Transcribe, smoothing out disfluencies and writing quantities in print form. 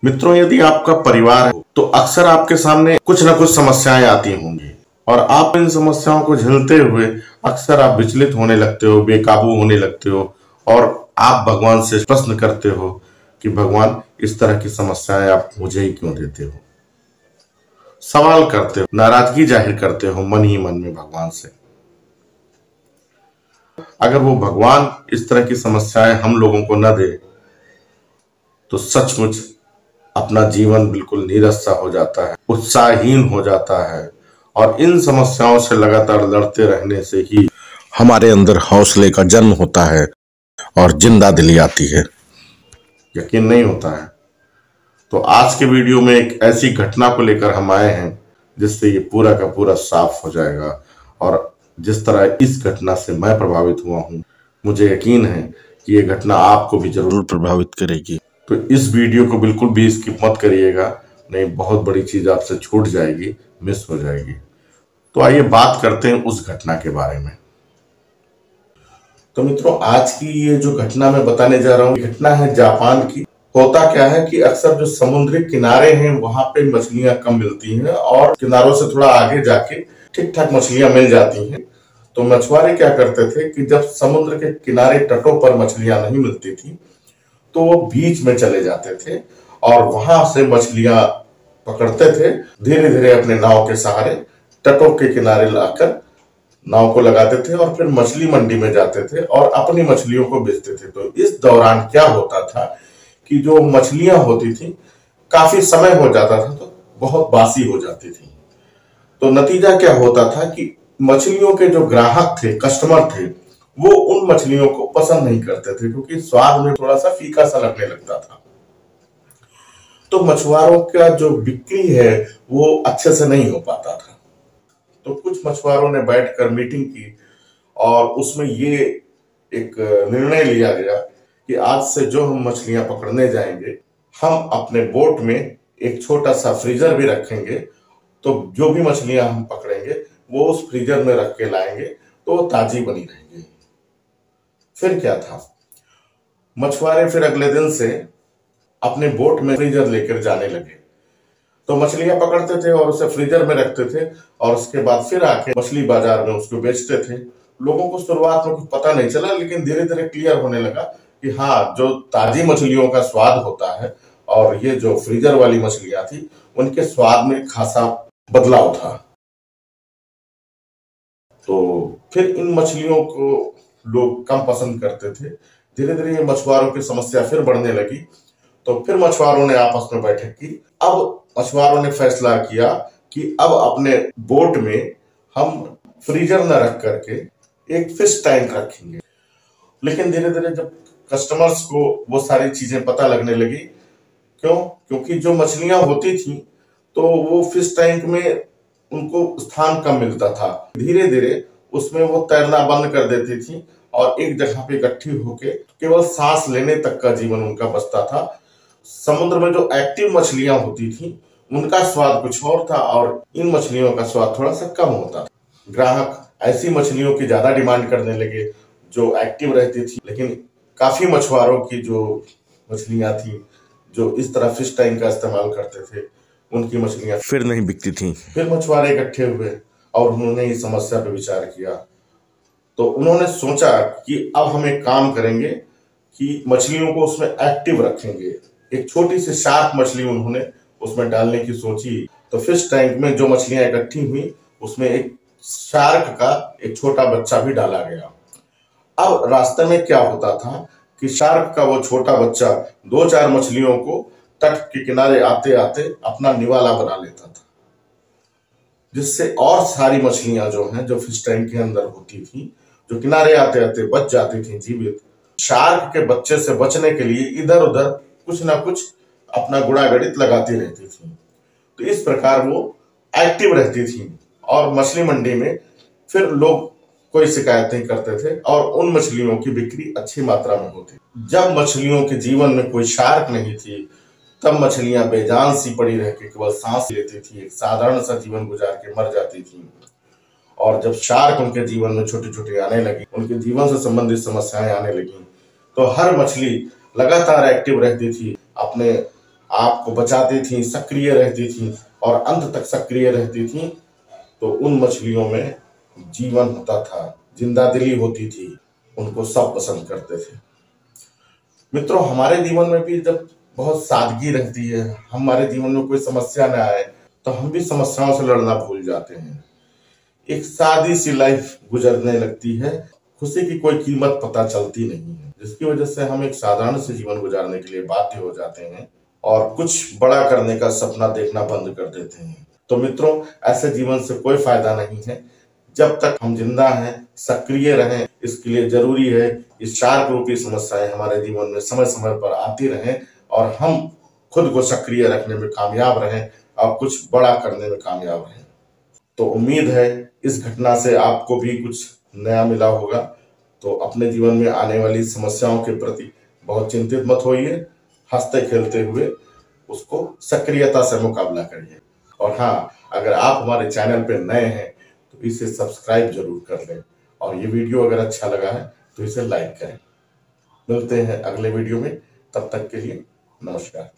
मित्रों, यदि आपका परिवार है तो अक्सर आपके सामने कुछ न कुछ समस्याएं आती होंगी और आप इन समस्याओं को झेलते हुए अक्सर आप विचलित होने लगते हो, बेकाबू होने लगते हो और आप भगवान से प्रश्न करते हो कि भगवान, इस तरह की समस्याएं आप मुझे ही क्यों देते हो। सवाल करते हो, नाराजगी जाहिर करते हो मन ही मन में भगवान से। अगर वो भगवान इस तरह की समस्याएं हम लोगों को न दे तो सचमुच अपना जीवन बिल्कुल नीरस सा हो जाता है, उत्साहहीन हो जाता है और इन समस्याओं से लगातार लड़ते रहने से ही हमारे अंदर हौसले का जन्म होता है और जिंदा दिली आती है। यकीन नहीं होता है तो आज के वीडियो में एक ऐसी घटना को लेकर हम आए हैं जिससे ये पूरा का पूरा साफ हो जाएगा। और जिस तरह इस घटना से मैं प्रभावित हुआ हूं, मुझे यकीन है कि ये घटना आपको भी जरूर प्रभावित करेगी। तो इस वीडियो को बिल्कुल भी स्किप मत करिएगा, नहीं बहुत बड़ी चीज आपसे छूट जाएगी, मिस हो जाएगी। तो आइए बात करते हैं उस घटना के बारे में। तो मित्रों, आज की ये जो घटना मैं बताने जा रहा हूँ, घटना है जापान की। होता क्या है कि अक्सर जो समुद्री किनारे हैं वहां पे मछलियां कम मिलती हैं और किनारों से थोड़ा आगे जाके ठीक ठाक मछलियां मिल जाती हैं। तो मछुआरे क्या करते थे कि जब समुद्र के किनारे तटों पर मछलियां नहीं मिलती थी तो वो बीच में चले जाते थे और वहां से मछलियां पकड़ते थे। धीरे धीरे अपने नाव के सहारे तटों के किनारे लाकर नाव को लगाते थे और फिर मछली मंडी में जाते थे और अपनी मछलियों को बेचते थे। तो इस दौरान क्या होता था कि जो मछलियां होती थी काफी समय हो जाता था तो बहुत बासी हो जाती थी। तो नतीजा क्या होता था कि मछलियों के जो ग्राहक थे, कस्टमर थे, वो उन मछलियों को पसंद नहीं करते थे क्योंकि स्वाद में थोड़ा सा फीका सा लगने लगता था। तो मछुआरों का जो बिक्री है वो अच्छे से नहीं हो पाता था। तो कुछ मछुआरों ने बैठकर मीटिंग की और उसमें ये एक निर्णय लिया गया कि आज से जो हम मछलियां पकड़ने जाएंगे, हम अपने बोट में एक छोटा सा फ्रीजर भी रखेंगे। तो जो भी मछलियां हम पकड़ेंगे वो उस फ्रीजर में रख के लाएंगे तो वो ताजी बनी रहेंगी। फिर क्या था, मछुआरे फिर अगले दिन से अपने बोट में फ्रीजर लेकर जाने लगे। तो मछलियां पकड़ते थे और उसे फ्रीजर में रखते थे और उसके बाद फिर आके मछली बाजार में उसको बेचते थे। लोगों को शुरुआत में कुछ पता नहीं चला, लेकिन धीरे धीरे क्लियर होने लगा कि हाँ, जो ताजी मछलियों का स्वाद होता है और ये जो फ्रीजर वाली मछलियां थी उनके स्वाद में खासा बदलाव था। तो फिर इन मछलियों को लोग कम पसंद करते थे। धीरे धीरे ये मछुआरों की समस्या फिर बढ़ने लगी। तो फिर मछुआरों ने आपस में बैठक की। अब मछुआरों ने फैसला किया कि अब अपने बोट में हम फ्रीजर न रख करके एक फिश टैंक रखेंगे। लेकिन धीरे धीरे जब कस्टमर्स को वो सारी चीजें पता लगने लगी, क्योंकि जो मछलियां होती थी तो वो फिश टैंक में उनको स्थान कम मिलता था। धीरे धीरे उसमें वो तैरना बंद कर देती थी और एक जगह पे इकट्ठी होके केवल सांस लेने तक का जीवन उनका बचता था। समुद्र में जो एक्टिव मछलियां होती थी उनका स्वाद कुछ और था और इन मछलियों का स्वाद थोड़ा सा कम होता था। ग्राहक ऐसी मछलियों की ज्यादा डिमांड करने लगे जो एक्टिव रहती थी। लेकिन काफी मछुआरों की जो मछलियां थी जो इस तरह फिश टैंक का इस्तेमाल करते थे, उनकी मछलियां फिर नहीं बिकती थी। फिर मछुआरे इकट्ठे हुए और उन्होंने इस समस्या पर विचार किया। तो उन्होंने सोचा कि अब हम एक काम करेंगे कि मछलियों को उसमें एक्टिव रखेंगे। एक छोटी सी शार्क मछली उन्होंने उसमें डालने की सोची। तो फिश टैंक में जो मछलियां इकट्ठी हुई उसमें एक शार्क का एक छोटा बच्चा भी डाला गया। अब रास्ते में क्या होता था कि शार्क का वो छोटा बच्चा दो चार मछलियों को तट के किनारे आते आते अपना निवाला बना लेता था, जिससे और सारी मछलियां जो हैं जो फिश टैंक के अंदर होती थी, जो किनारे आते आते बच जाती थी जीवित, शार्क के बच्चे से बचने के लिए इधर उधर कुछ ना कुछ अपना गुड़ागड़ित लगाती रहती थी। तो इस प्रकार वो एक्टिव रहती थी और मछली मंडी में फिर लोग कोई शिकायत नहीं करते थे और उन मछलियों की बिक्री अच्छी मात्रा में होती। जब मछलियों के जीवन में कोई शार्क नहीं थी तब मछलियां बेजान सी पड़ी रह के केवल सांस लेती थी, एक साधारण सा जीवन गुजार के मर जाती थी। और जब शार्क उनके जीवन में छोटी छोटी आने लगी, उनके जीवन से संबंधित समस्याएं आने लगी, तो हर मछली लगातार एक्टिव रहती थी, अपने आपको बचाती थी, सक्रिय रहती थी और अंत तक सक्रिय रहती थी, तो उन मछलियों में जीवन होता था, जिंदा दिली होती थी, उनको सब पसंद करते थे। मित्रों, हमारे जीवन में भी जब बहुत सादगी रहती है, हमारे जीवन में कोई समस्या न आए, तो हम भी समस्याओं से लड़ना भूल जाते हैं। एक सादी सी लाइफ गुजरने लगती है, खुशी की कोई कीमत पता चलती नहीं है, जिसकी वजह से हम एक साधारण से जीवन गुजारने के लिए बाध्य हो जाते हैं और कुछ बड़ा करने का सपना देखना बंद कर देते हैं। तो मित्रों, ऐसे जीवन से कोई फायदा नहीं है। जब तक हम जिंदा हैं, सक्रिय रहें, इसके लिए जरूरी है इस शार्क रूपी समस्याएं हमारे जीवन में समय समय पर आती रहें और हम खुद को सक्रिय रखने में कामयाब रहें और कुछ बड़ा करने में कामयाब रहें। तो उम्मीद है इस घटना से आपको भी कुछ नया मिला होगा। तो अपने जीवन में आने वाली समस्याओं के प्रति बहुत चिंतित मत होइए, हंसते खेलते हुए उसको सक्रियता से मुकाबला करिए। और हाँ, अगर आप हमारे चैनल पे नए हैं तो इसे सब्सक्राइब जरूर कर लें और ये वीडियो अगर अच्छा लगा है तो इसे लाइक करें। मिलते हैं अगले वीडियो में, तब तक के लिए नमस्कार।